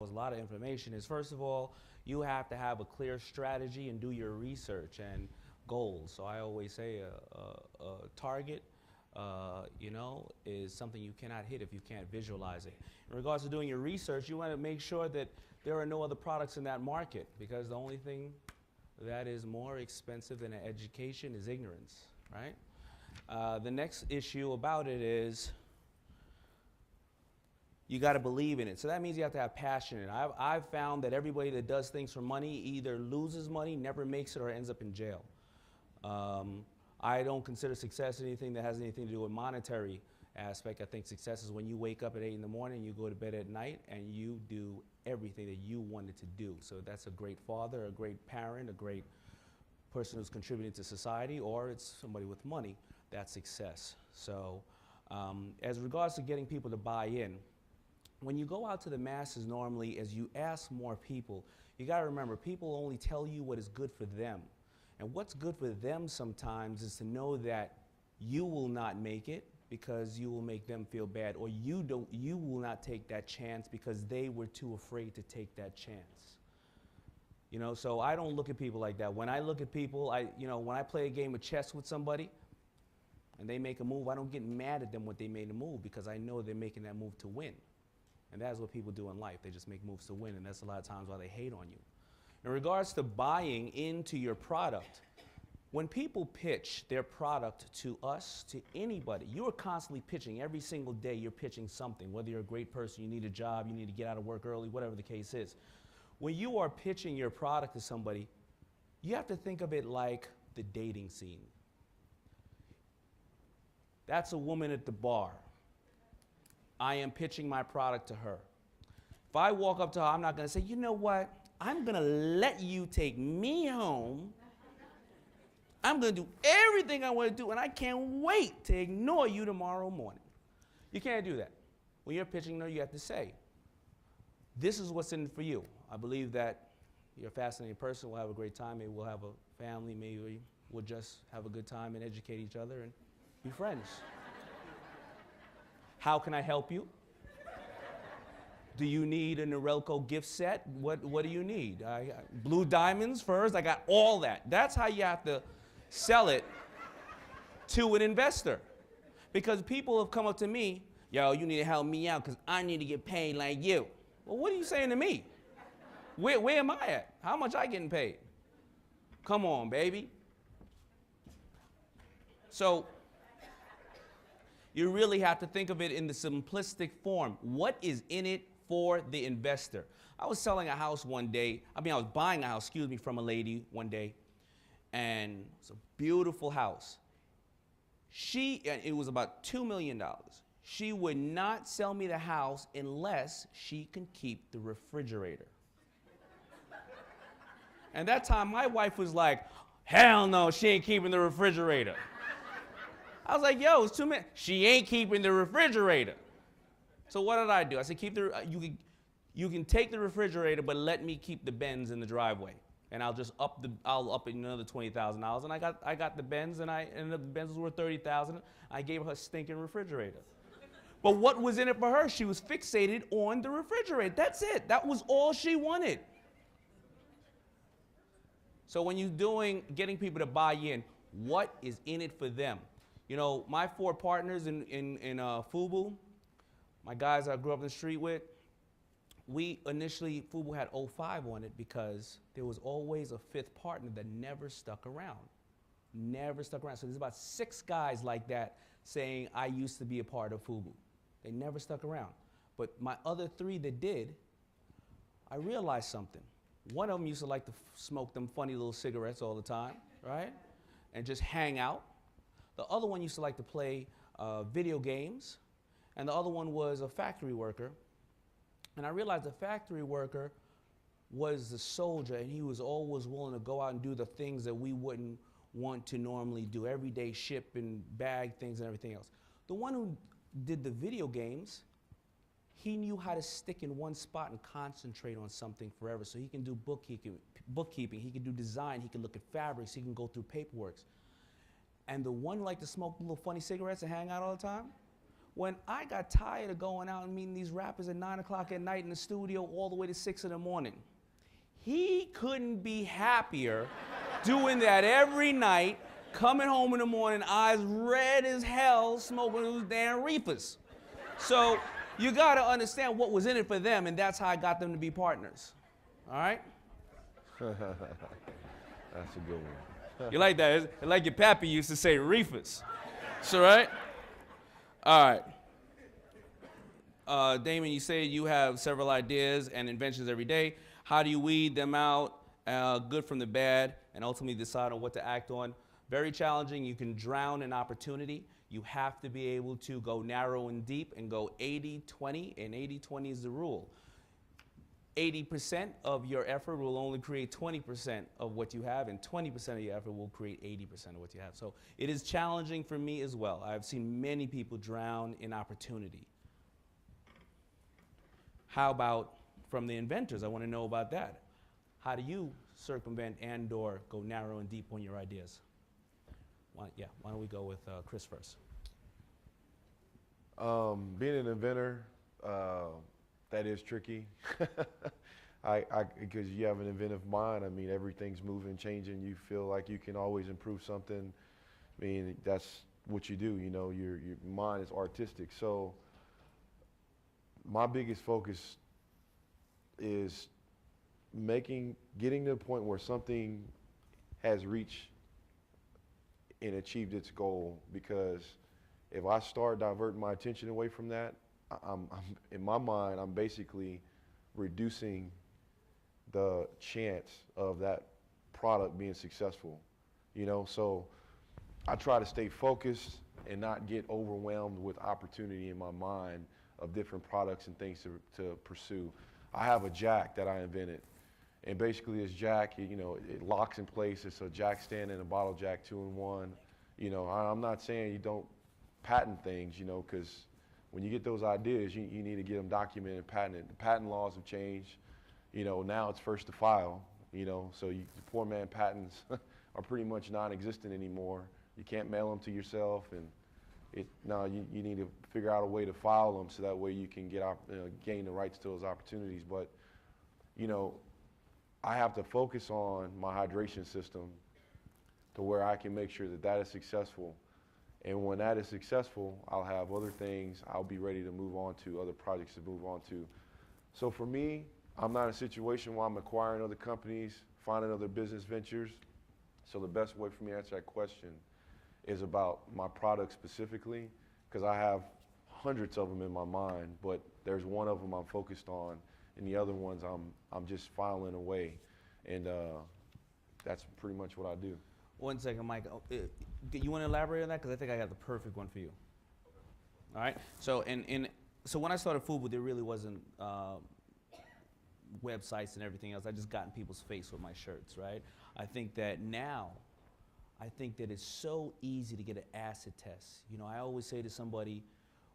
a lot of information is, first of all, you have to have a clear strategy and do your research and goals. So I always say a target, is something you cannot hit if you can't visualize it. In regards to doing your research, you want to make sure that there are no other products in that market, because the only thing that is more expensive than an education is ignorance, right? The next issue about it is you got to believe in it. So that means you have to have passion in it. I've found that everybody that does things for money either loses money, never makes it, or ends up in jail. I don't consider success anything that has anything to do with monetary aspect. I think success is when you wake up at 8 in the morning, you go to bed at night, and you do everything that you wanted to do. So that's a great father, a great parent, a great person who's contributing to society, or it's somebody with money. That's success. So as regards to getting people to buy in, when you go out to the masses normally, as you ask more people, you got to remember, people only tell you what is good for them. And what's good for them sometimes is to know that you will not make it because you will make them feel bad, or you will not take that chance because they were too afraid to take that chance. You know, so I don't look at people like that. When I look at people, when I play a game of chess with somebody and they make a move, I don't get mad at them when they made a move, because I know they're making that move to win. And that's what people do in life. They just make moves to win, and that's a lot of times why they hate on you. In regards to buying into your product, when people pitch their product to us, to anybody, you are constantly pitching. Every single day you're pitching something, whether you're a great person, you need a job, you need to get out of work early, whatever the case is. When you are pitching your product to somebody, you have to think of it like the dating scene. That's a woman at the bar. I am pitching my product to her. If I walk up to her, I'm not going to say, you know what? I'm going to let you take me home. I'm going to do everything I want to do, and I can't wait to ignore you tomorrow morning. You can't do that. When you're pitching her, you have to say, this is what's in it for you. I believe that you're a fascinating person. We'll have a great time. Maybe we'll have a family. Maybe we'll just have a good time and educate each other and be friends. How can I help you? Do you need a Norelco gift set? What do you need? Blue diamonds first? I got all that. That's how you have to sell it to an investor. Because people have come up to me, yo, you need to help me out because I need to get paid like you. Well, what are you saying to me? Where am I at? How much I getting paid? Come on, baby. So you really have to think of it in the simplistic form. What is in it for the investor? I was selling a house one day. I was buying a house, from a lady one day. And it's a beautiful house. It was about $2 million. She would not sell me the house unless she can keep the refrigerator. And that time my wife was like, hell no, she ain't keeping the refrigerator. I was like, yo, it's 2 minutes. She ain't keeping the refrigerator. So what did I do? I said, you can take the refrigerator, but let me keep the Benz in the driveway. And I'll up it another $20,000. And I got the Benz, and the Benz was worth $30,000. I gave her a stinking refrigerator. But what was in it for her? She was fixated on the refrigerator. That's it. That was all she wanted. So when you're getting people to buy in, what is in it for them? You know, my 4 partners in FUBU, my guys I grew up in the street with, FUBU had 05 on it because there was always a 5th partner that never stuck around. Never stuck around. So there's about 6 guys like that saying, I used to be a part of FUBU. They never stuck around. But my other 3 that did, I realized something. One of them used to like to smoke them funny little cigarettes all the time, right? And just hang out. The other one used to like to play video games, and the other one was a factory worker. And I realized the factory worker was the soldier, and he was always willing to go out and do the things that we wouldn't want to normally do, everyday ship and bag things and everything else. The one who did the video games, he knew how to stick in one spot and concentrate on something forever. So he can do bookkeeping, he can do design, he can look at fabrics, he can go through paperwork. And the one who liked to smoke little funny cigarettes and hang out all the time, When I got tired of going out and meeting these rappers at 9 o'clock at night in the studio all the way to 6 in the morning, he couldn't be happier doing that every night, coming home in the morning, eyes red as hell, smoking those damn reefers. So you gotta understand what was in it for them, and that's how I got them to be partners. All right? That's a good one. You like that? It's like your pappy used to say, reefers. So, right? All right. Damon, you say you have several ideas and inventions every day. How do you weed them out, good from the bad, and ultimately decide on what to act on? Very challenging. You can drown in opportunity. You have to be able to go narrow and deep and go 80-20, and 80-20 is the rule. 80% of your effort will only create 20% of what you have, and 20% of your effort will create 80% of what you have. So it is challenging for me as well. I've seen many people drown in opportunity. How about from the inventors? I want to know about that. How do you circumvent and/or go narrow and deep on your ideas? Why don't we go with Chris first? Being an inventor, that is tricky. Because you have an inventive mind. I mean, everything's moving, changing. You feel like you can always improve something. I mean, that's what you do. You know, your mind is artistic. So my biggest focus is getting to the point where something has reached and achieved its goal. Because if I start diverting my attention away from that, I'm in my mind, I'm basically reducing the chance of that product being successful, you know? So I try to stay focused and not get overwhelmed with opportunity in my mind of different products and things to pursue. I have a jack that I invented, and basically this jack, you know, it locks in place. It's a jack stand and a bottle jack, 2-in-1. You know, I'm not saying you don't patent things, you know, because when you get those ideas, you need to get them documented and patented. The patent laws have changed. You know, now it's first to file, you know, so the poor man patents are pretty much non-existent anymore. You can't mail them to yourself, and you need to figure out a way to file them so that way you can gain the rights to those opportunities. But, you know, I have to focus on my hydration system to where I can make sure that is successful. And when that is successful, I'll have other things. I'll be ready to move on to other projects to move on to. So for me, I'm not in a situation where I'm acquiring other companies, finding other business ventures. So the best way for me to answer that question is about my product specifically, because I have hundreds of them in my mind, but there's one of them I'm focused on, and the other ones I'm just filing away. And that's pretty much what I do. 1 second, Mike. You want to elaborate on that? Because I think I got the perfect one for you. All right. So so when I started Fubu, there really wasn't websites and everything else. I just got in people's face with my shirts, right? I think that now, it's so easy to get an acid test. You know, I always say to somebody,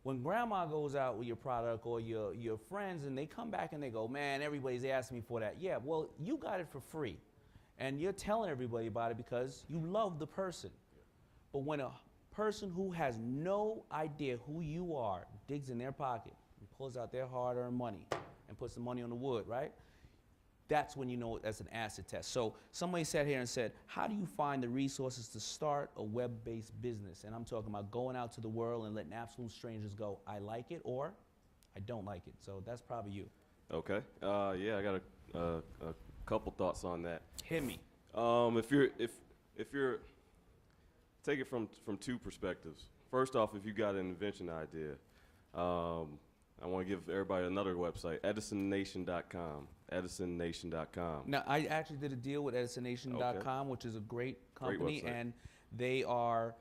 when grandma goes out with your product or your friends and they come back and they go, man, everybody's asking me for that. Yeah, well, you got it for free. And you're telling everybody about it because you love the person. But when a person who has no idea who you are digs in their pocket and pulls out their hard-earned money and puts the money on the wood, right? That's when you know that's an acid test. So somebody sat here and said, how do you find the resources to start a web-based business? And I'm talking about going out to the world and letting absolute strangers go, I like it or I don't like it. So that's probably you. Okay. Yeah, I got a couple thoughts on that. Hit me. If you're take it from two perspectives. First off, if you got an invention idea, I want to give everybody another website, edisonnation.com. edisonnation.com. Now, I actually did a deal with edisonnation.com, which is a great company, website. and they are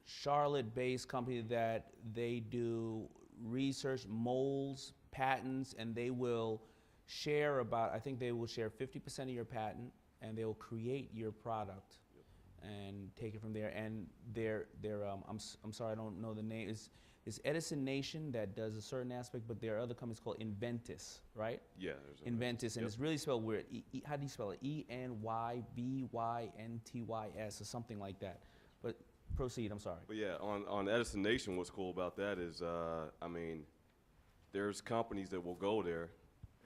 Charlotte-based company that they do research, molds, patents, and they will share I think they will share 50% of your patent, and they will create your product and take it from there. And I'm sorry, I don't know the name. It's Edison Nation that does a certain aspect, but there are other companies called Inventus, right? Yeah. Inventus, and it's really spelled weird. How do you spell it? ENYBYNTYS or something like that. But proceed. I'm sorry. But yeah, on Edison Nation, what's cool about that is, I mean, there's companies that will go there,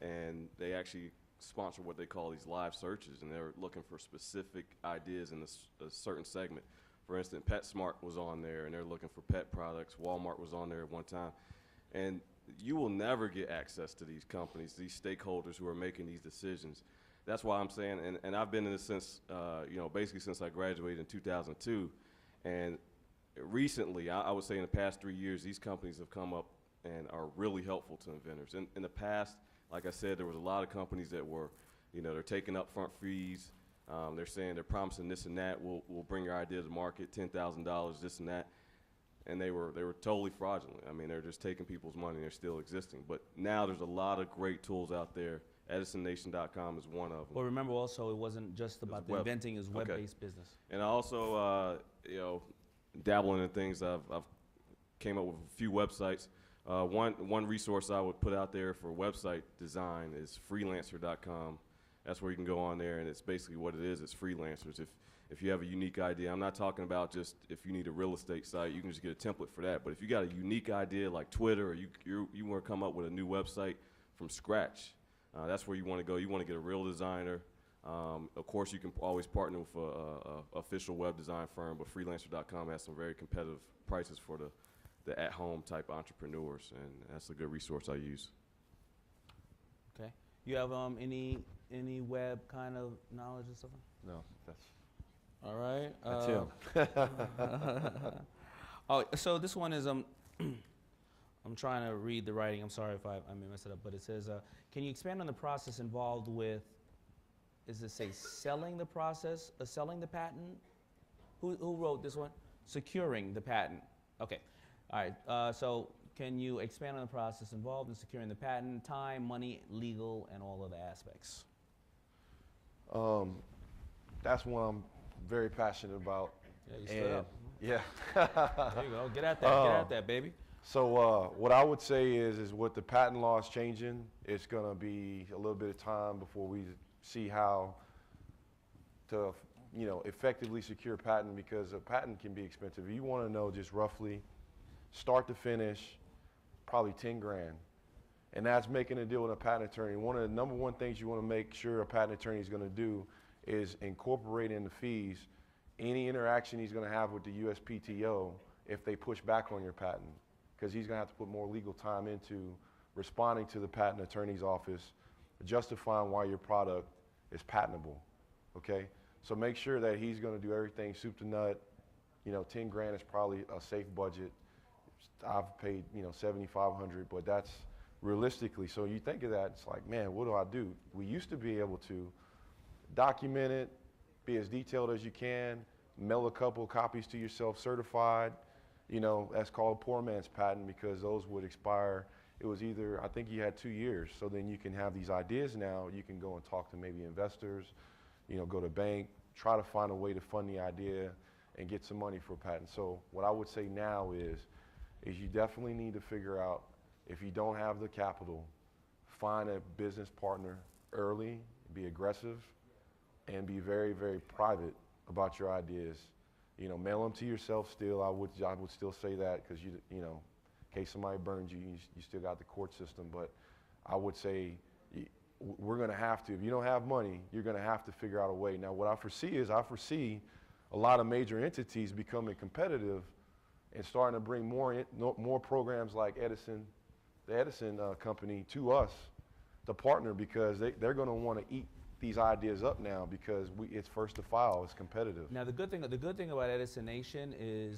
and they actually sponsor what they call these live searches, and they're looking for specific ideas in a certain segment. For instance, PetSmart was on there, and they're looking for pet products. Walmart was on there at one time. And you will never get access to these companies, these stakeholders who are making these decisions. That's why I'm saying, and I've been in this since, basically since I graduated in 2002. And recently, I would say in the past 3 years, these companies have come up and are really helpful to inventors. In the past, like I said, there was a lot of companies that were, they're taking upfront fees. They're saying they're promising this and that. We'll bring your idea to market, $10,000, this and that. And they were totally fraudulent. I mean, they're just taking people's money and they're still existing. But now there's a lot of great tools out there. EdisonNation.com is one of them. Well, remember also, it wasn't just about the inventing, it was web-based business. And I also, dabbling in things, I've came up with a few websites. One resource I would put out there for website design is freelancer.com. That's where you can go on there, and it's basically what it is. It's freelancers. If you have a unique idea, I'm not talking about just if you need a real estate site, you can just get a template for that. But if you got a unique idea like Twitter, or you want to come up with a new website from scratch, that's where you want to go. You want to get a real designer. Of course, you can always partner with a official web design firm, but freelancer.com has some very competitive prices for the at-home type entrepreneurs, and that's a good resource I use. Okay. You have any web kind of knowledge and stuff? No, that's All right. him. Oh, so this one is I'm trying to read the writing. I'm sorry if I may mess it up, but it says, can you expand on the process involved with? Does it say selling the process, selling the patent? Who wrote this one? Securing the patent. Okay. All right. So can you expand on the process involved in securing the patent, time, money, legal, and all other aspects? That's one I'm very passionate about. Yeah, you stood up. Yeah. There you go. Get at that. Get at that, baby. So what I would say is with the patent laws changing, it's going to be a little bit of time before we see how to, effectively secure a patent, because a patent can be expensive. You want to know just roughly, start to finish, probably 10 grand. And that's making a deal with a patent attorney. One of the number one things you want to make sure a patent attorney is going to do is incorporate in the fees any interaction he's going to have with the USPTO if they push back on your patent, because he's going to have to put more legal time into responding to the patent attorney's office, justifying why your product is patentable, okay? So make sure that he's going to do everything soup to nut. 10 grand is probably a safe budget. I've paid, $7,500, but that's realistically. So you think of that, it's like, man, what do I do? We used to be able to document it, be as detailed as you can, mail a couple copies to yourself certified. That's called poor man's patent, because those would expire. It was either, I think you had 2 years. So then you can have these ideas now. You can go and talk to maybe investors, go to bank, try to find a way to fund the idea and get some money for a patent. So what I would say now is you definitely need to figure out, if you don't have the capital, find a business partner early, be aggressive, and be very, very private about your ideas. Mail them to yourself still. I would still say that, because in case somebody burns you, you still got the court system. But I would say we're going to have to. If you don't have money, you're going to have to figure out a way. Now, what I foresee a lot of major entities becoming competitive and starting to bring more programs like Edison, the Edison company, to us to partner, because they're going to want to eat these ideas up now, because it's first to file, it's competitive. Now the good thing about Edison Nation is